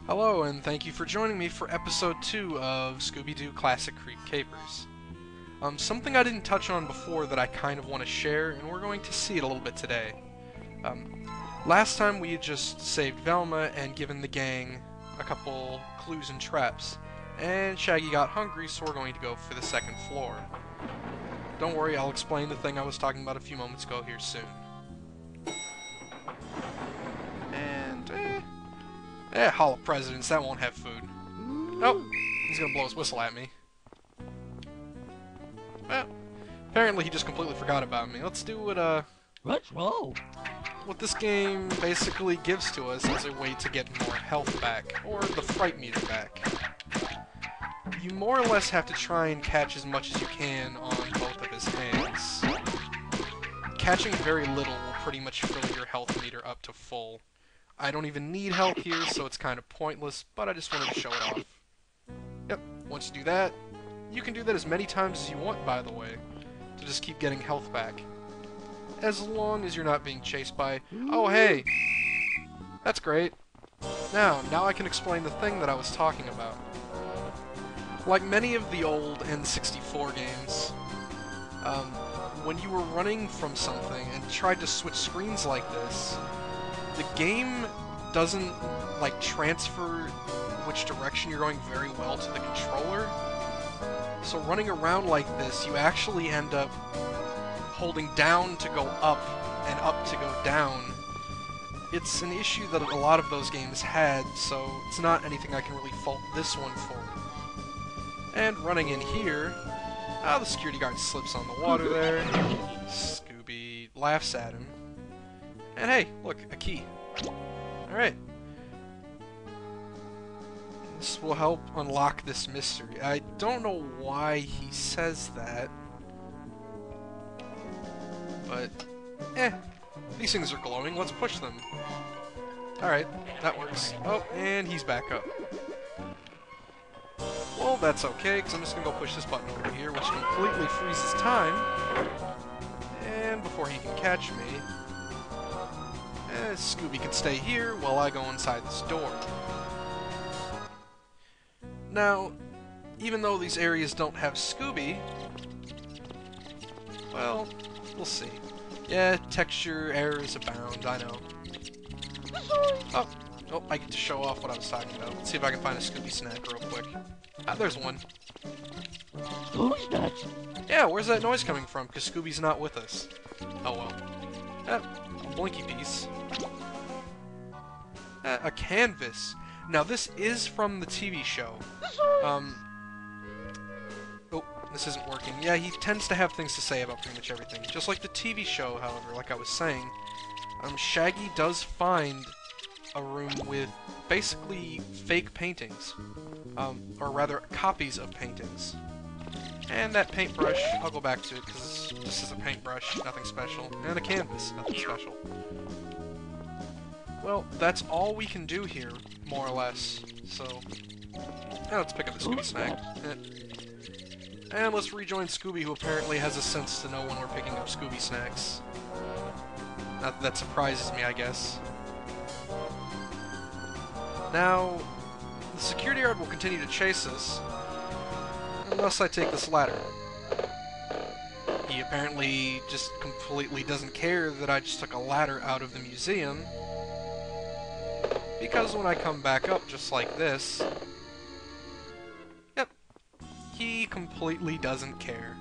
Hello, and thank you for joining me for episode 2 of Scooby-Doo Classic Creep Capers. Something I didn't touch on before that I kind of want to share, and we're going to see it a little bit today. Last time we had just saved Velma and given the gang a couple clues and traps, and Shaggy got hungry, so we're going to go for the second floor. Don't worry, I'll explain the thing I was talking about a few moments ago here soon. Hall of Presidents, that won't have food. Oh, he's gonna blow his whistle at me. Well, apparently he just completely forgot about me. Let's do what this game basically gives to us as a way to get more health back, or the fright meter back. You more or less have to try and catch as much as you can on both of his hands. Catching very little will pretty much fill your health meter up to full. I don't even need health here, so it's kind of pointless, but I just wanted to show it off. Yep, once you do that, you can do that as many times as you want, by the way, to just keep getting health back. As long as you're not being chased by... Oh, hey! That's great. Now I can explain the thing that I was talking about. Like many of the old N64 games, when you were running from something and tried to switch screens like this, the game doesn't, like, transfer which direction you're going very well to the controller. So running around like this, you actually end up holding down to go up and up to go down. It's an issue that a lot of those games had, so it's not anything I can really fault this one for. And running in here, the security guard slips on the water there. Scooby laughs at him. And hey, look, a key. Alright. This will help unlock this mystery. I don't know why he says that. But, these things are glowing. Let's push them. Alright, that works. Oh, and he's back up. Well, that's okay, because I'm just going to go push this button over here, which completely freezes time. And before he can catch me, Scooby can stay here while I go inside this door. Now, even though these areas don't have Scooby, well, we'll see. Yeah, texture errors abound, I know. Oh, I get to show off what I was talking about. Let's see if I can find a Scooby snack real quick. There's one. Scooby snacks? Yeah, where's that noise coming from? Because Scooby's not with us. Oh well. A blinky piece. A canvas. Now this is from the TV show. Oh, this isn't working. Yeah, he tends to have things to say about pretty much everything. Just like the TV show, however, like I was saying, Shaggy does find a room with basically fake paintings. Or rather, copies of paintings. And that paintbrush, I'll go back to it because this is a paintbrush, nothing special. And a canvas, nothing special. Well, that's all we can do here, more or less. So, let's pick up the Scooby snack. And let's rejoin Scooby, who apparently has a sense to know when we're picking up Scooby snacks. Not that that surprises me, I guess. Now, the security guard will continue to chase us, unless I take this ladder. He apparently just completely doesn't care that I just took a ladder out of the museum, because when I come back up just like this, yep, he completely doesn't care.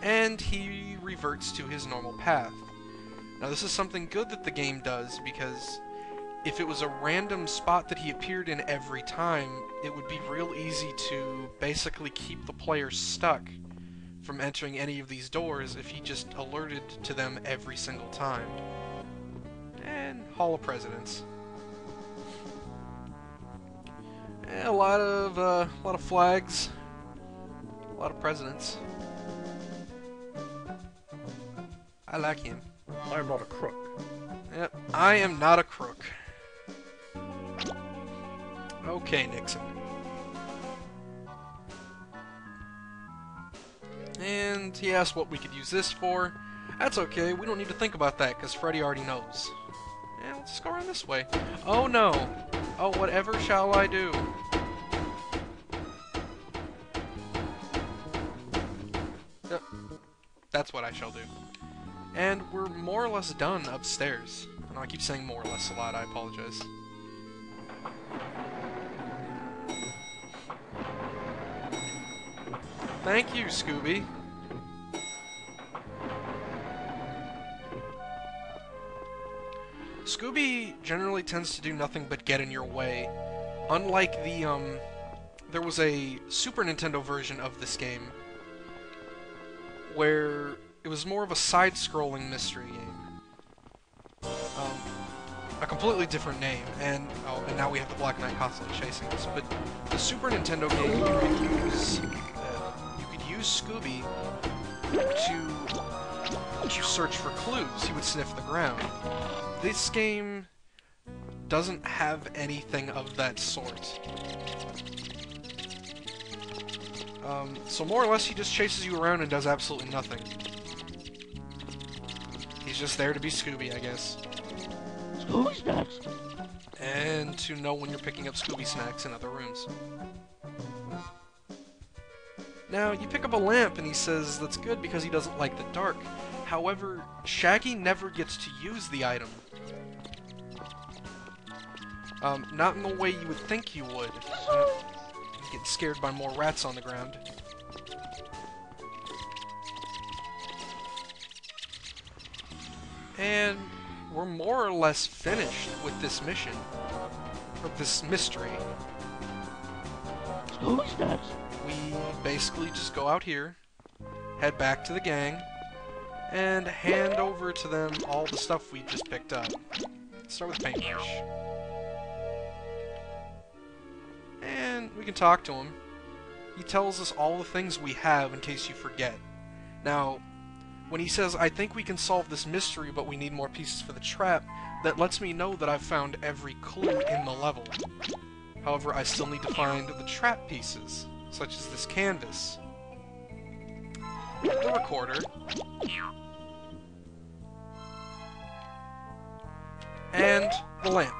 And he reverts to his normal path. Now this is something good that the game does, because if it was a random spot that he appeared in every time, it would be real easy to basically keep the player stuck from entering any of these doors if he just alerted to them every single time. And Hall of Presidents. A lot of flags, a lot of presidents. I like him. I am not a crook. Yep, I am not a crook. Okay, Nixon. And he asked what we could use this for. That's okay, we don't need to think about that, because Freddy already knows. And let's just go around this way. Oh no! Oh, whatever shall I do? Yep. That's what I shall do. And we're more or less done upstairs. I know I keep saying more or less a lot, I apologize. Thank you, Scooby. Scooby generally tends to do nothing but get in your way. Unlike the, there was a Super Nintendo version of this game where it was more of a side-scrolling mystery game. A completely different name, and now we have the Black Knight constantly chasing us. But the Super Nintendo game, you could use Scooby to search for clues. He would sniff the ground. This game doesn't have anything of that sort. So more or less he just chases you around and does absolutely nothing. He's just there to be Scooby, I guess. Scooby snacks. And to know when you're picking up Scooby snacks in other rooms. Now, you pick up a lamp and he says that's good because he doesn't like the dark. However, Shaggy never gets to use the item. Not in the way you would think you would. He's getting scared by more rats on the ground. And we're more or less finished with this mission. Or this mystery. Scooby snacks. We basically just go out here, head back to the gang, and hand over to them all the stuff we just picked up. Start with paintbrush. And we can talk to him. He tells us all the things we have in case you forget. Now, when he says, I think we can solve this mystery, but we need more pieces for the trap, that lets me know that I've found every clue in the level. However, I still need to find the trap pieces, such as this canvas, the recorder, and the lamp.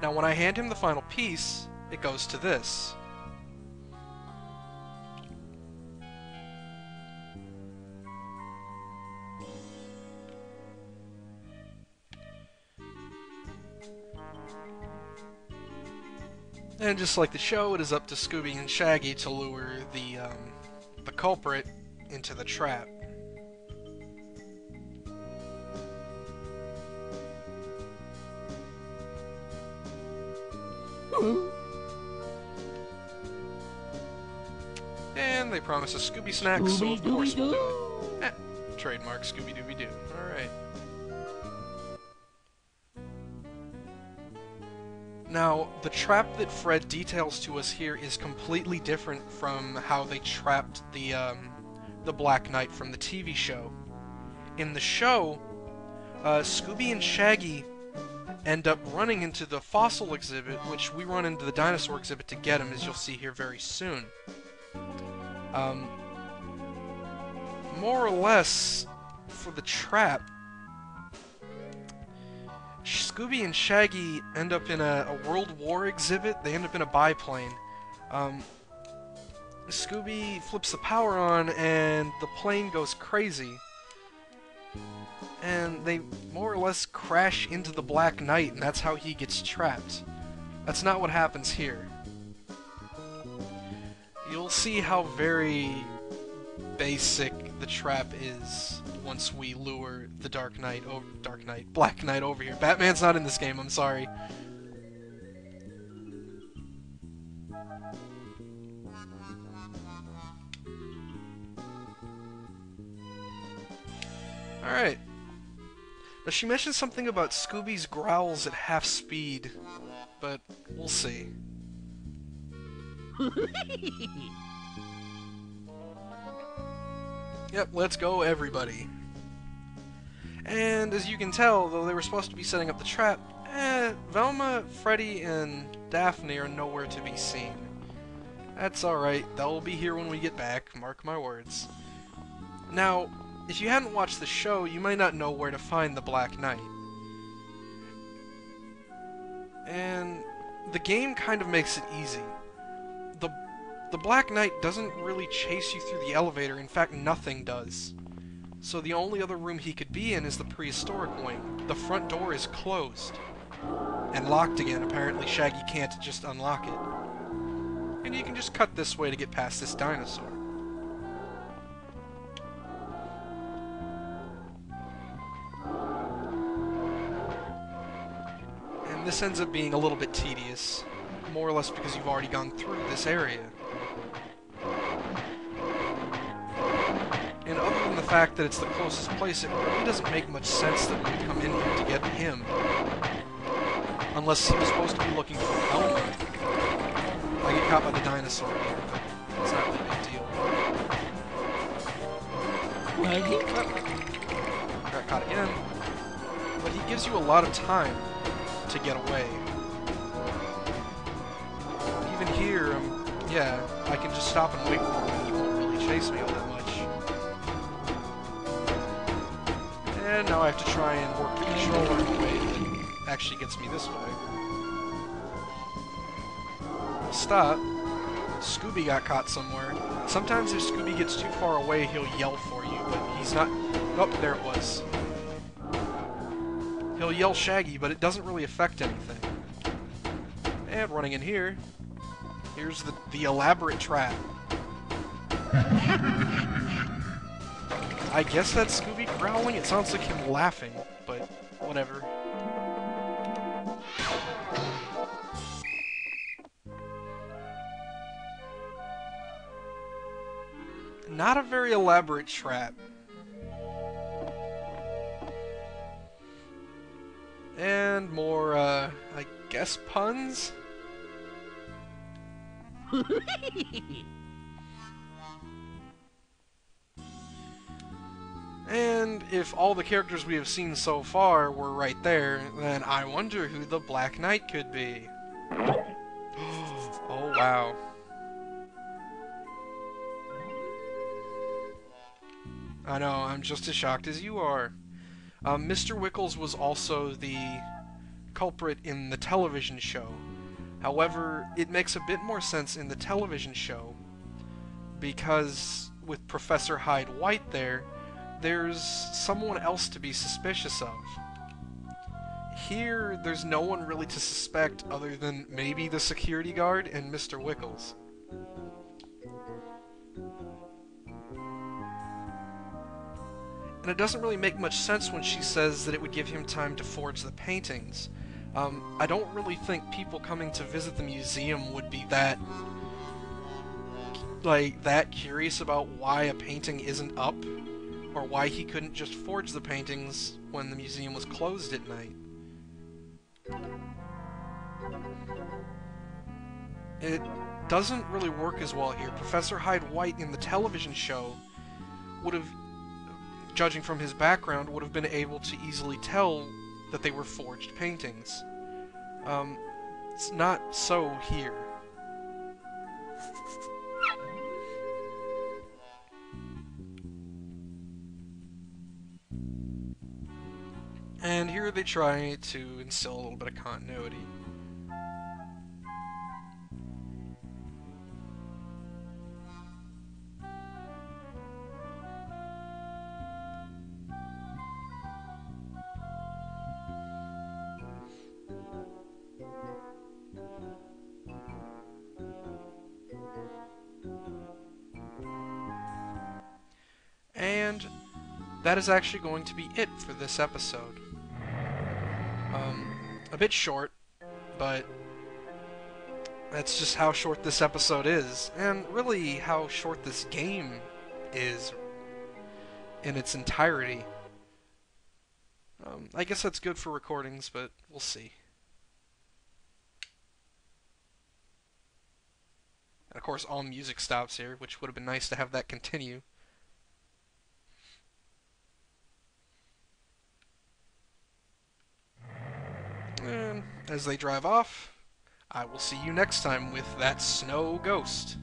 Now, when I hand him the final piece, it goes to this. And just like the show, it is up to Scooby and Shaggy to lure the culprit into the trap. And they promise us Scooby snacks, so of course we'll do it. Trademark Scooby-Doo. Alright. Now, the trap that Fred details to us here is completely different from how they trapped the Black Knight from the TV show. In the show, Scooby and Shaggy end up running into the fossil exhibit, which we run into the dinosaur exhibit to get him, as you'll see here very soon. More or less, for the trap, Scooby and Shaggy end up in a World War exhibit. They end up in a biplane. Scooby flips the power on and the plane goes crazy. And they more or less crash into the Black Knight, and that's how he gets trapped. That's not what happens here. You'll see how very basic the trap is once we lure the Black Knight over here. Batman's not in this game, I'm sorry. Alright. Now, she mentioned something about Scooby's growls at half speed, but we'll see. Yep, let's go, everybody. And as you can tell, though they were supposed to be setting up the trap, Velma, Freddy, and Daphne are nowhere to be seen. That's alright, they'll be here when we get back, mark my words. Now, if you hadn't watched the show, you might not know where to find the Black Knight. And the game kind of makes it easy. The the Black Knight doesn't really chase you through the elevator. In fact, nothing does. So the only other room he could be in is the prehistoric wing. The front door is closed. And locked again. Apparently Shaggy can't just unlock it. And you can just cut this way to get past this dinosaur. And this ends up being a little bit tedious. More or less because you've already gone through this area. And other than the fact that it's the closest place, it really doesn't make much sense that we would come in here to get him. Unless he was supposed to be looking for Elmer. I get caught by the dinosaur here, but it's not really a big deal. Got caught again. But he gives you a lot of time to get away. Even here, yeah, I can just stop and wait for him and he won't really chase me all that much. And now I have to try and work the controller in a way that actually gets me this way. Stop. Scooby got caught somewhere. Sometimes if Scooby gets too far away, he'll yell for you, but he's not... Oh, there it was. He'll yell Shaggy, but it doesn't really affect anything. And running in here, here's the elaborate trap. I guess that's Scooby growling. It sounds like him laughing, but whatever. Not a very elaborate trap. And more, I guess puns? And if all the characters we have seen so far were right there, then I wonder who the Black Knight could be. Oh, wow. I know, I'm just as shocked as you are. Mr. Wickles was also the culprit in the television show. However, it makes a bit more sense in the television show because with Professor Hyde White there's someone else to be suspicious of. Here, there's no one really to suspect other than maybe the security guard and Mr. Wickles. And it doesn't really make much sense when she says that it would give him time to forge the paintings. I don't really think people coming to visit the museum would be that curious about why a painting isn't up, or why he couldn't just forge the paintings when the museum was closed at night. It doesn't really work as well here. Professor Hyde White in the television show would have, judging from his background, would have been able to easily tell that they were forged paintings. It's not so here. And here they try to instill a little bit of continuity. And that is actually going to be it for this episode. A bit short, but that's just how short this episode is, and really how short this game is in its entirety. I guess that's good for recordings, but we'll see. And of course, all music stops here, which would have been nice to have that continue. And as they drive off, I will see you next time with that snow ghost.